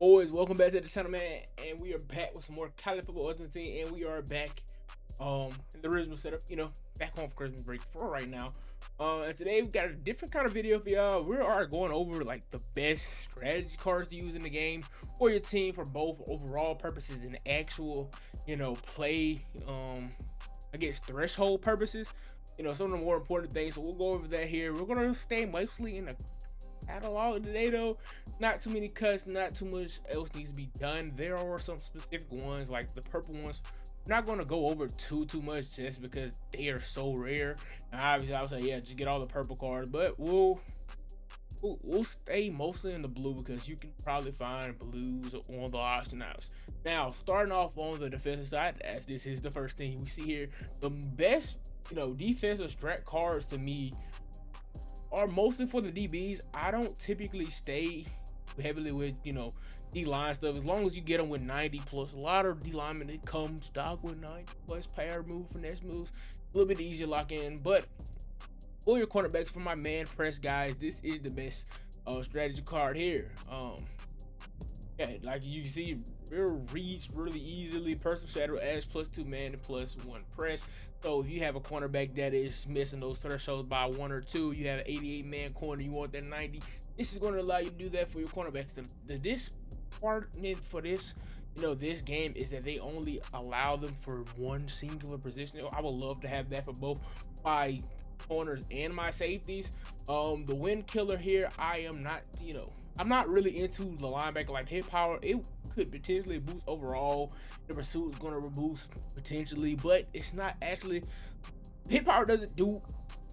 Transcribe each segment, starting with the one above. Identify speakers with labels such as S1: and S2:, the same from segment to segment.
S1: Boys, welcome back to the channel, man, and we are back with some more college football ultimate team, and we are back in the original setup, back home for Christmas break for right now. And today we got a different kind of video for y'all. We are going over like the best strategy cards to use in the game for your team for both overall purposes and actual, play I guess threshold purposes. Some of the more important things. So we'll go over that here. We're gonna stay mostly in the catalog today though. Not too many cuts, not too much else needs to be done. There are some specific ones like the purple ones. I'm not going to go over too much just because they are so rare. Now, obviously I would say, yeah, just get all the purple cards, but we'll stay mostly in the blue because you can probably find blues on the auction house. Now, starting off on the defensive side, as this is the first thing we see here, the best defensive strat cards to me are mostly for the DBs. I don't typically stay heavily with D-line stuff as long as you get them with 90 plus. A lot of D linemen that come stock with 90 plus power move, finesse moves, a little bit easier to lock in. But for your cornerbacks, for my man press guys, this is the best strategy card here. Yeah, like you can see, it'll reach really easily. Personal shadow adds +2 man and +1 press. So if you have a cornerback that is missing those thresholds by 1 or 2, you have an 88 man corner, you want that 90. This is going to allow you to do that for your cornerbacks. This part for this, this game is that they only allow them for one singular position. I would love to have that for both my corners and my safeties. The win killer here, I'm not really into the linebacker like hit power. It could potentially boost overall. The pursuit is going to boost potentially, but it's not actually. Hit power doesn't do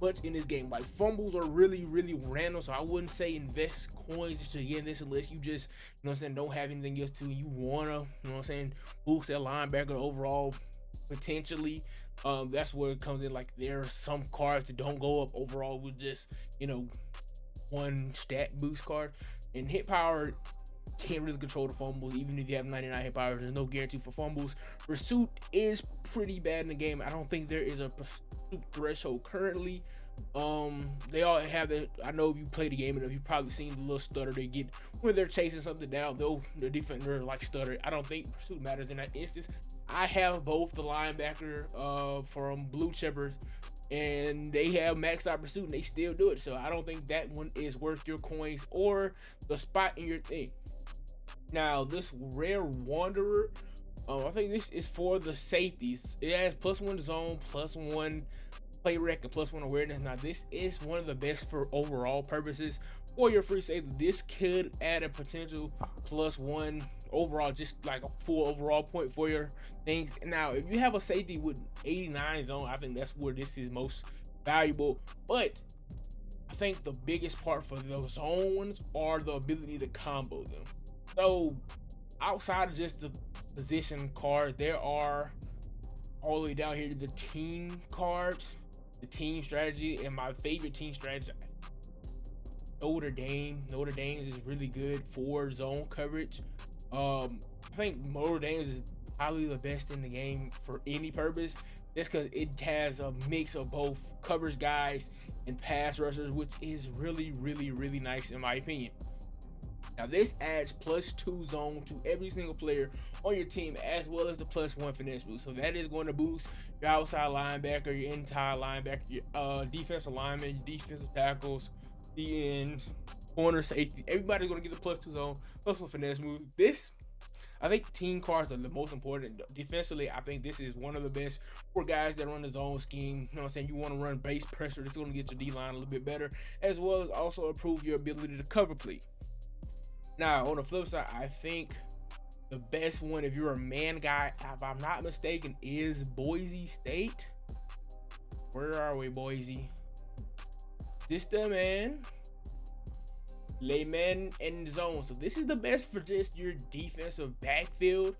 S1: much in this game. Like fumbles are really random, so I wouldn't say invest coins to get this unless you just don't have anything else to. You wanna boost that linebacker overall potentially. That's where it comes in. Like there are some cards that don't go up overall with just one stat boost card, and hit power can't really control the fumbles. Even if you have 99 hit power, there's no guarantee for fumbles. Pursuit is pretty bad in the game. I don't think there is a pursuit threshold currently. They all have that. I know if you play the game enough, you've probably seen the little stutter they get when they're chasing something down. Though the defender like stutter, I don't think pursuit matters in that instance. I have both the linebacker from Blue Chippers, and they have maxed out pursuit and they still do it. So I don't think that one is worth your coins or the spot in your thing. Now this rare wanderer, I think this is for the safeties. It has +1 zone, +1 play rec, and +1 awareness. Now this is one of the best for overall purposes for your free safety. This could add a potential +1 overall, just like a full overall point for your things. Now if you have a safety with 89 zone, I think that's where this is most valuable. But I think the biggest part for those zone ones are the ability to combo them. So outside of just the position cards, there are all the way down here the team cards, the team strategy, and my favorite team strategy, Notre Dame. Notre Dame is really good for zone coverage. I think Notre Dame is probably the best in the game for any purpose, just because it has a mix of both coverage guys and pass rushers, which is really nice in my opinion. Now this adds +2 zone to every single player on your team, as well as the +1 finesse boost. So that is going to boost your outside linebacker, your entire linebacker, your defensive linemen, your defensive tackles, the ends, corner, safety. Everybody's going to get the +2 zone, +1 finesse move. This, I think team cards are the most important. Defensively, I think this is one of the best for guys that run the zone scheme. You want to run base pressure. It's going to get your D-line a little bit better, as well as also improve your ability to cover play. Now, on the flip side, I think the best one, if you're a man guy, if I'm not mistaken, is Boise State. Where are we, Boise? This the man. Layman in the zone. So this is the best for just your defensive backfield.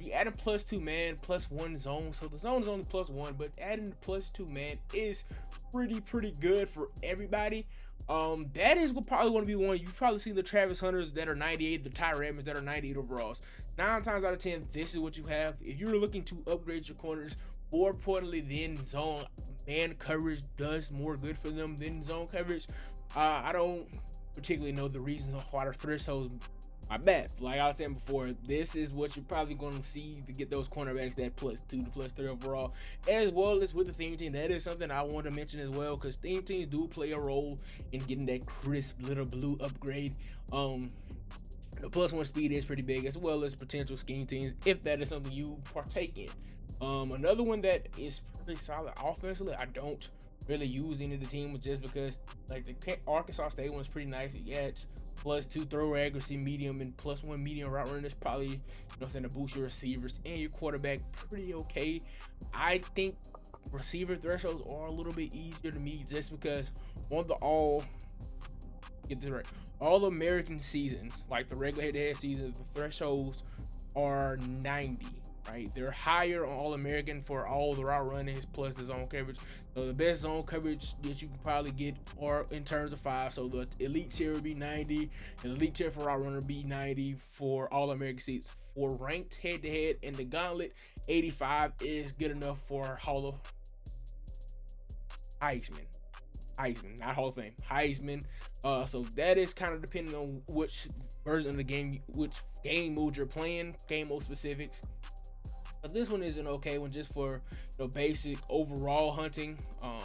S1: You add a +2 man, +1 zone. So the zone is only +1, but adding the +2 man is pretty good for everybody. That is probably going to be one. You've probably seen the Travis Hunters that are 98, the Ty Raymond's that are 98 overalls. 9 times out of 10, this is what you have. If you're looking to upgrade your corners, more importantly than zone, man coverage does more good for them than zone coverage. I don't particularly know the reasons why the thresholds My bad. Like I was saying before, this is what you're probably going to see to get those cornerbacks that +2 to +3 overall, as well as with the theme team. That is something I want to mention as well, because theme teams do play a role in getting that crisp little blue upgrade. The +1 speed is pretty big, as well as potential scheme teams if that is something you partake in. Another one that is pretty solid offensively, I don't really use any of the teams just because, like, the Arkansas State one's pretty nice. Yeah, it's +2 throw accuracy, medium, and +1 medium route running. That's probably, you know what I'm saying, to boost your receivers and your quarterback pretty okay. I think receiver thresholds are a little bit easier to meet just because on the get this right, all American seasons, like the regular head-to-head seasons, the thresholds are 90. Right, they're higher on All American for all the route runnings plus the zone coverage. So the best zone coverage that you can probably get are in terms of 5. So the elite tier would be 90, and the elite tier for route runner would be 90 for All American seats. For ranked head to head in the gauntlet, 85 is good enough for Hall of Heisman, not Hall of Fame, Heisman. So that is kind of depending on which version of the game, which game mode you're playing, game mode specifics. But this one is an okay one just for basic overall hunting. I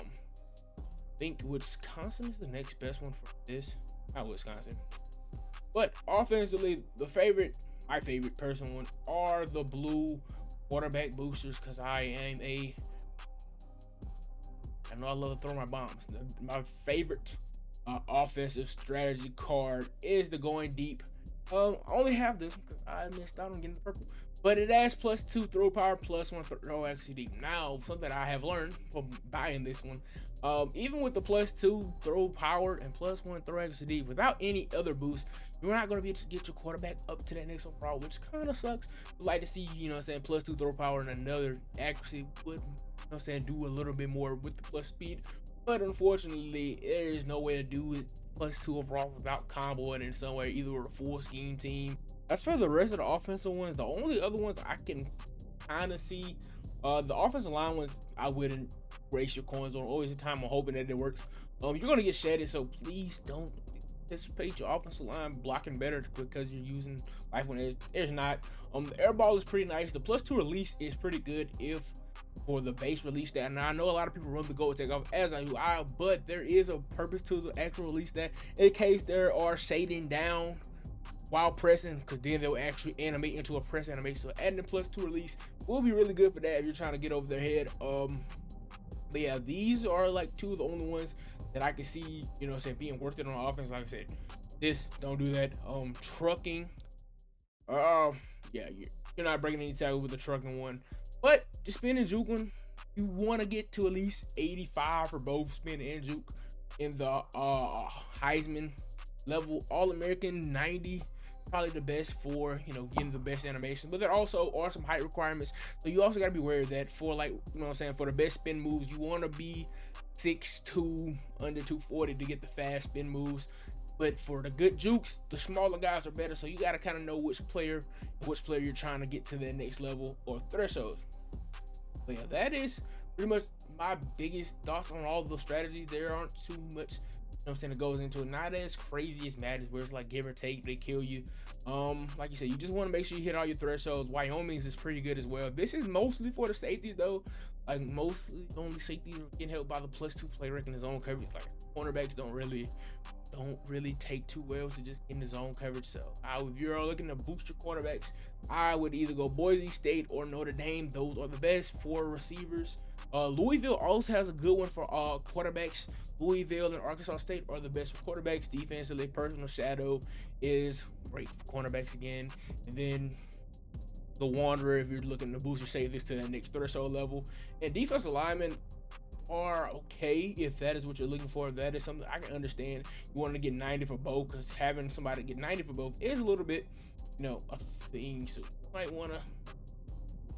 S1: think Wisconsin is the next best one for this. Not Wisconsin. But offensively, my favorite personal one are the blue quarterback boosters, because I know I love to throw my bombs. My favorite offensive strategy card is the going deep. I only have this one because I missed out on getting the purple. But it adds +2 throw power, +1 throw accuracy. Now, something I have learned from buying this one, even with the +2 throw power and +1 throw accuracy, without any other boost, you're not going to be able to get your quarterback up to that next overall, which kind of sucks. I'd like to see, +2 throw power and another accuracy would, do a little bit more with the plus speed. But unfortunately, there is no way to do it +2 overall without comboing in some way, either with a full scheme team. As for the rest of the offensive ones, the only other ones I can kind of see, the offensive line ones, I wouldn't waste your coins on. Always a time I'm hoping that it works. You're gonna get shedded, so please don't anticipate your offensive line blocking better because you're using life when there's not. The air ball is pretty nice. The +2 release is pretty good if for the base release stat. Now I know a lot of people run the go take off, as I do, but there is a purpose to the actual release stat in case there are shading down while pressing, because then they'll actually animate into a press animation. So adding the +2 release will be really good for that if you're trying to get over their head. But yeah, these are like two of the only ones that I can see, being worth it on offense. Like I said, this, don't do that. Trucking, yeah, you're not breaking any tackle with the trucking one. But the spin and juke one, you want to get to at least 85 for both spin and juke. In the Heisman level, All-American 90, probably the best for getting the best animation. But there also are some height requirements, so you also got to be aware of that. For for the best spin moves, you want to be 6'2", under 240 to get the fast spin moves. But for the good jukes, the smaller guys are better, so you got to kind of know which player you're trying to get to that next level or thresholds. But yeah, that is pretty much my biggest thoughts on all of those strategies. There aren't too much that goes into it. Not as crazy as Madden, where it's like give or take, they kill you. Like you said, you just want to make sure you hit all your thresholds. Wyoming's is pretty good as well. This is mostly for the safeties though. Like mostly only safeties are getting helped by the +2 play rec in his own coverage. Like cornerbacks don't really take too well to just in the zone coverage. So if you're looking to boost your quarterbacks, I would either go Boise State or Notre Dame. Those are the best for receivers. Louisville also has a good one for quarterbacks. Louisville and Arkansas State are the best for quarterbacks. Defensively, Personal Shadow is great for cornerbacks again. And then the Wanderer, if you're looking to boost your safeties to that next threshold level. And defensive linemen are okay if that is what you're looking for. That is something I can understand. You want to get 90 for both, because having somebody get 90 for both is a little bit, a thing. So you might want to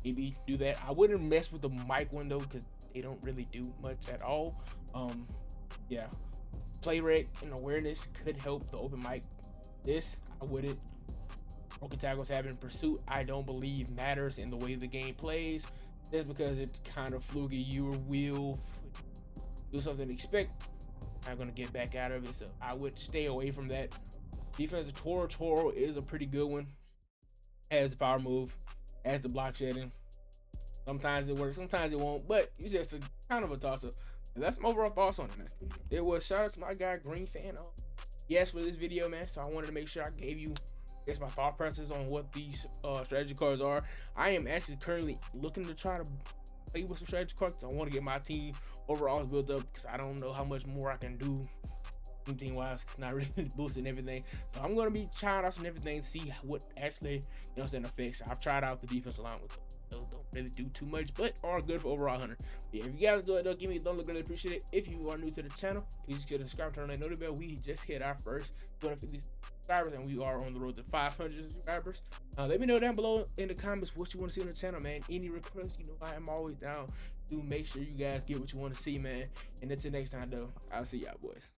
S1: maybe do that. I wouldn't mess with the mic one though, because they don't really do much at all. Yeah, play rec and awareness could help the open mic. This I wouldn't. Broken tackles having pursuit, I don't believe matters in the way the game plays. Just because it's kind of fluky, you will do something to expect, not gonna get back out of it. So I would stay away from that. Defensive Toro is a pretty good one. Has the power move, has the block shedding. Sometimes it works, sometimes it won't, but it's just a kind of a toss up. That's my overall thoughts on it, man. It was shout out to my guy Green Fan. Yes, for this video, man. So I wanted to make sure I gave you my thought process on what these strategy cards are. I am actually currently looking to try to play with some strategy cards. I want to get my team overall built up because I don't know how much more I can do team wise. It's not really boosting everything. So I'm gonna be trying out some everything, see what actually affects. I've tried out the defensive line with them. Those don't really do too much, but are good for overall 100. Yeah, if you guys enjoyed it, though, give me a thumbs up, really appreciate it. If you are new to the channel, please get subscribe, turn on that notification bell. We just hit our first 250 subscribers, and we are on the road to 500 subscribers. Let me know down below in the comments what you want to see on the channel, man. Any requests, I am always down to make sure you guys get what you want to see, man. And until next time, though, I'll see y'all boys.